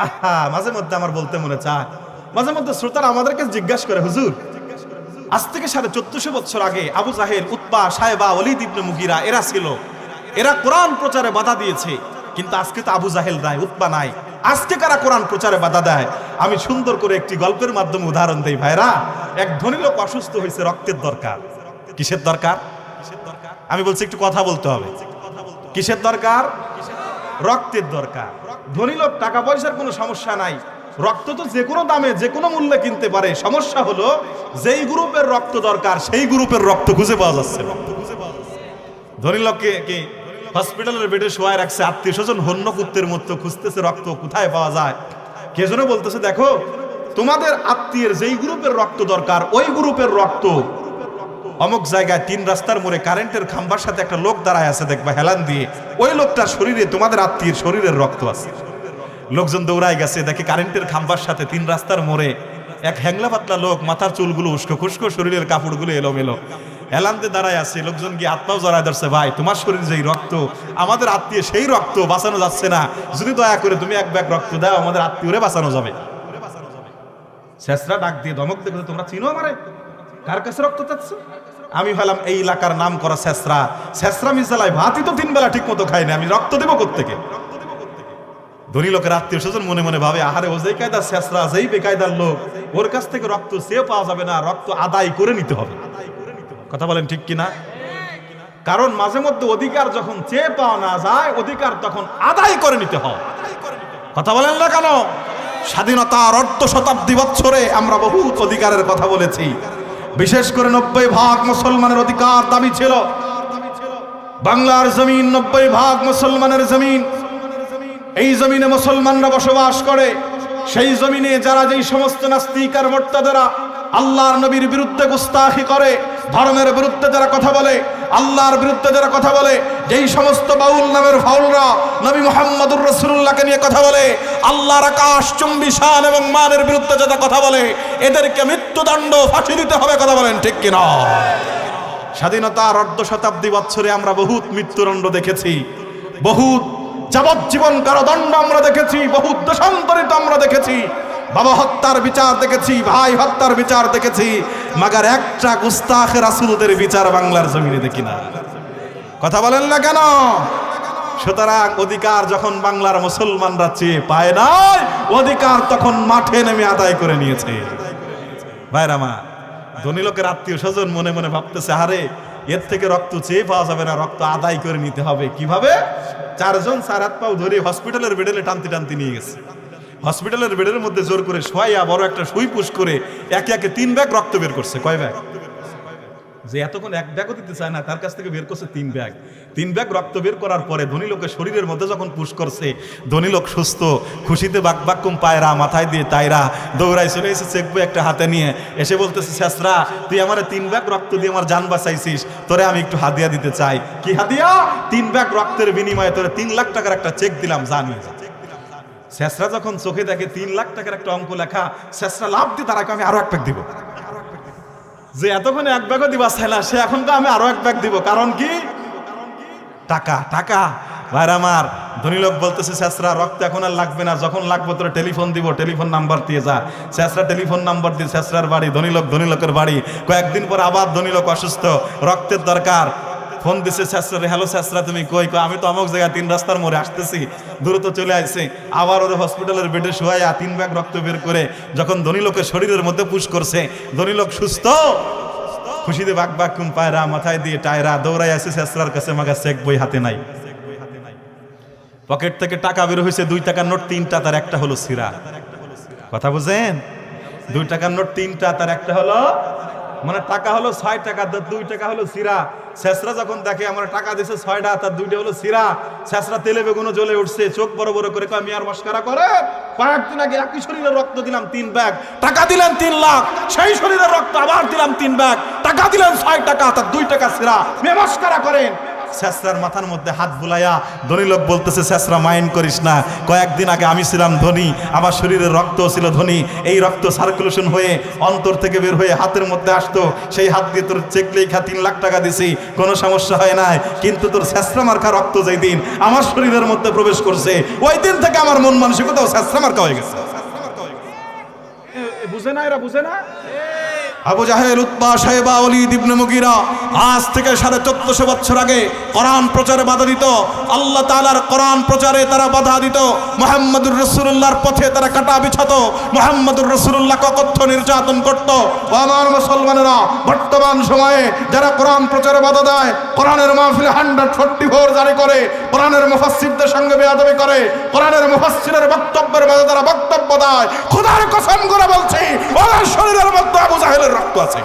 আহা, মাঝে মধ্যে আমার বলতে মনে চায়, মাঝে মধ্যে শ্রোতারা আমাদেরকে জিজ্ঞাসা করে, হুজুর আজ থেকে 1450 বছর আগে আবু জাহেল, উতবা, সায়বা, ওয়ালিদ ইবনে মুগিরা এরা ছিল, এরা কোরআন প্রচারে বাধা দিয়েছে, কিন্তু আজকে তো আবু জাহেল নাই, উতবা নাই, আজকে কারা কোরআন প্রচারে বাধা দেয়? আমি সুন্দর করে একটি গল্পের মাধ্যমে উদাহরণ দেই। ভাইরা, এক ধনী লোক অসুস্থ হয়েছে, রক্তের দরকার। কিসের দরকার? আমি বলছি একটু কথা বলতে হবে। কিসের দরকার? রক্তের দরকার। ধনী লোক, টাকা পয়সার কোনো সমস্যা নাই, রক্ত তো যে কোনো দামে যে কোনো মূল্যে কিনতে পারে। সমস্যা হলো যেই গ্রুপের রক্ত দরকার সেই গ্রুপের রক্ত খুঁজে পাওয়া যাচ্ছে না। ধনী লোককে কি হসপিটালের বেডে শোয়ায় রাখছে, আত্মীয় স্বজন হন্য কুত্তের মতো খুঁজতেছে রক্ত কোথায় পাওয়া যায়। কে যেন বলতেছে, দেখো তোমাদের আত্মীয়ের যেই গ্রুপের রক্ত দরকার ওই গ্রুপের রক্ত অমুক জায়গায় 3 রাস্তার মোড়ে কারেন্টের খাম্বার সাথে একটা লোক দাঁড়ায় আছে, দেখবা হেলান দিয়ে, ওই লোকটার শরীরে তোমাদের আত্মীয়ের শরীরের রক্ত আছে। লোকজন দৌড়ায় গেছে, দেখে কারেন্টের খাম্বার সাথে 3 রাস্তার মোড়ে এক হ্যাংলা পাতলা লোক, মাথার চুলগুলো উস্কো খুস্কো, শরীরের কাপড়গুলো এলোমেলো, হেলান্তে দাঁড়ায় আছে। লোকজন গিয়ে আত্মাও জড়ায় ধরছে, ভাই তোমার শরীরে যেই রক্ত, আমাদের আত্মীয় সেই রক্ত বাঁচানো যাচ্ছে না, যদি দয়া করে তুমি এক ব্যাগ রক্ত দাও, আমাদের আত্মীয়রে বাঁচানো যাবে। শেষরা ডাক দিয়ে ধমক দেখে, তোমরা চিনো আমারে? কার কাছে রক্ত চাচ্ছ? আমি হলাম এই এলাকার নাম করা শেষরা। শেষরা মিসালায় ভাতই তো 3 বেলা ঠিক মতো খাই না, আমি রক্ত দেবো কোত্থেকে? ধনী লোকের আত্মীয় স্বজন মনে মনে ভাবে, আহারে ও যেই কায়দার শেষরা, যেই বেকায়দার লোক, ওর কাছ থেকে রক্ত চেয়ে পাওয়া যাবে না, রক্ত আদায় করে নিতে হবে। কথা বলেন ঠিক কিনা? কারণ মাঝে মধ্যে অধিকার যখন চেয়ে পাওয়া না যায়, অধিকার তখন আদায় করে নিতে হয়। কথা বলেন না কেন? স্বাধীনতার 1/2 শতাব্দী বছরে আমরা বহুত অধিকারের কথা বলেছি। বিশেষ করে 90% মুসলমানের অধিকার দাবি ছিল। বাংলার জমিন 90% মুসলমানের জমিন। এই জমিনে মুসলমানরা বসবাস করে। সেই জমিনে যারা যেই সমস্ত নাস্তিক আর মুরতাদরা আল্লাহর নবীর বিরুদ্ধে গুস্তাখি করে, ধর্মের বিরুদ্ধে যারা কথা বলে, আল্লাহর বিরুদ্ধে যারা কথা বলে, যেই সমস্ত বাউল নামের ফাউলরা নবী মুহাম্মদুর রাসূলুল্লাহকে নিয়ে কথা বলে, আল্লাহর আকাশ চুম্বি শান এবং মানের বিরুদ্ধে যারা কথা বলে, এদেরকে মৃত্যুদণ্ড, ফাঁসি দিতে হবে। কথা বলেন ঠিক কিনা? স্বাধীনতার 1/2 শতাব্দী বছরে আমরা বহুত মৃত্যুদণ্ড দেখেছি, বহুত যাবজ্জীবন কারাদণ্ড আমরা দেখেছি, বহুত দেশান্তরিত আমরা দেখেছি, বাবা হত্যার বিচার দেখেছি, ভাই হত্যার বিচার দেখেছি, মাগার একটা গুস্তাখে রাসূলদের বিচার বাংলার জমিনে দেখি না। কথা বলেন না কেন? সুতরাং অধিকার যখন বাংলার মুসলমানরা চেয়ে পায় নাই, অধিকার তখন মাঠে নেমে আদায় করে নিয়েছে। ভাইরা মা, ধনী লোকের আত্মীয় স্বজন মনে মনে ভাবতেছে, আরে এর থেকে রক্ত চেয়ে পাওয়া যাবে না, রক্ত আদায় করে নিতে হবে। কিভাবে? 4 জন 4 হাত পাও ধরে হসপিটালের বেডে টানতে টানতে নিয়ে গেছে। হসপিটালের বেডের মধ্যে জোর করে শোয়াইয়া বড় একটা সুই পুশ করে একে একে 3 ব্যাগ রক্ত বের করছে। কয় ব্যাগ? যে এতক্ষণ 1 ব্যাগও দিতে চায় না, তার কাছ থেকে বের করছে 3 ব্যাগ। 3 ব্যাগ রক্ত বের করার পরে ধনী লোকের শরীরের মধ্যে যখন পুশ করছে, ধনী লোক সুস্থ, খুশিতে বাকবাক্কুম পায়রা মাথায় দিয়ে তাইরা দৌড়াই চলে এসে চেক বই একটা হাতে নিয়ে এসে বলতেছে, শেষরা তুই আমার 3 ব্যাগ রক্ত দিয়ে আমার জান বাঁচাইছিস, তোরে আমি একটু হাদিয়া দিতে চাই। কি হাদিয়া? 3 ব্যাগ রক্তের বিনিময়ে তোরে 3 লাখ টাকার একটা চেক দিলাম, জানি। শেষরা যখন চোখে দেখে 3 লাখ টাকার একটা অঙ্ক লেখা, শেষরা লাভ দিয়ে তারাকে আমি আরো 1 ব্যাগ দিব। যে এতক্ষণে 1 ব্যাগও দিবা চাইলা, সে এখন তো আমি আরো 1 ব্যাগ দিব। কারণ কি? টাকা। টাকা। ভাইরা আমার, ধনী লোক বলতেছে, শেষরা রক্ত এখন আর লাগবে না, যখন লাগবে তোর টেলিফোন দিব, টেলিফোন নাম্বার দিয়ে যা। শেষরা টেলিফোন নাম্বার দিয়ে শেষরার বাড়ি, ধনী লোকের বাড়ি। কয়েকদিন পর আবার ধনী লোক অসুস্থ, রক্তের দরকার, ফোন দিছে শেষরা, হ্যালো শেষরা তুমি কই? আমি তো অমুক জায়গায় 3 রাস্তার মোড়ে আসতেছি, দ্রুত চলে আসছে। আবার ওর হসপিটালের বেডে শোয়াইয়া 3 ব্যাগ রক্ত বের করে যখন ধনী লোকের শরীরের মধ্যে পুশ করছে, ধনী লোক সুস্থ, খুশিতে বাকবাক্কুম পায়রা মাথায় দিয়ে টায়রা দৌড়াই আসে শেষরার কাছে, মাগা চেক বই হাতে নাই। পকেট থেকে টাকা বের হয়েছে, 2 টাকার নোট 3টা, তার একটা হলো সিরা। কথা বুঝেন? 2 টাকার নোট 3টা, তার একটা হলো, মানে টাকা হলো 6 টাকা, 2 টাকা হলো সিরা। শেষরা যখন দেখে আমার টাকা দিছে 6টা, তার 2টা হলো সিরা, শেষরা তেলে বেগুনো জ্বলে উঠছে, চোখ বড় বড় করে কয়, মিয়ার মস্কারা করে? কয়েকদিন আগে একই শরীরের রক্ত দিলাম 3 ব্যাগ, টাকা দিলেন 3 লাখ, সেই শরীরের রক্ত আবার দিলাম 3 ব্যাগ, টাকা দিলেন 6 টাকা, তার 2 টাকা সিরা, মিয়া মস্কারা করেন? শেষরার মাথার মধ্যে হাত বুলাইয়া ধনী লোক বলতেছে, শেষরা মাইন্ড করিস না, কয়েকদিন আগে আমি ছিলাম ধনী, আমার শরীরের রক্ত ছিল ধনী, এই রক্ত সার্কুলেশন হয়ে অন্তর থেকে বের হয়ে হাতের মধ্যে আসতো, সেই হাত দিয়ে তোর চেকলেই 3 লাখ টাকা দিছি, কোনো সমস্যা হয় নাই। কিন্তু তোর শেষরা মার্কা রক্ত যেই দিন আমার শরীরের মধ্যে প্রবেশ করছে, ওই দিন থেকে আমার মন মানসিকতাও শেষরা মার্কা হয়ে গেছে। বুঝে না, এরা বুঝে না। আবু জাহেল, উতবা, শাইবা, ওয়ালিদ ইবনে মুগীরা আজ থেকে 1450 বছর আগে কোরআন প্রচারে বাধা দিত, আল্লাহ তাআলার কোরআন প্রচারে তারা বাধা দিত, মুহাম্মদুর রাসূলুল্লাহর পথে তারা কাটা বিছাতো, মুহাম্মদুর রাসূলুল্লাহকে অকথ্য নির্যাতন করত। ও আমার মুসলমানেরা, বর্তমান সময়ে যারা কোরআন প্রচারে বাধা দেয়, কোরআনের মাহফিলে 144 জারি করে, কোরআনের মুফাসসিরদের সঙ্গে বেয়াদবি করে, কোরআনের মুফাসসিরের বক্তব্যের মাঝে তারা বক্তব্য দেয়, খোদার কসম করে বলছি ওদের শরীরের মধ্যে আবু জাহেলের রক্ত আছে।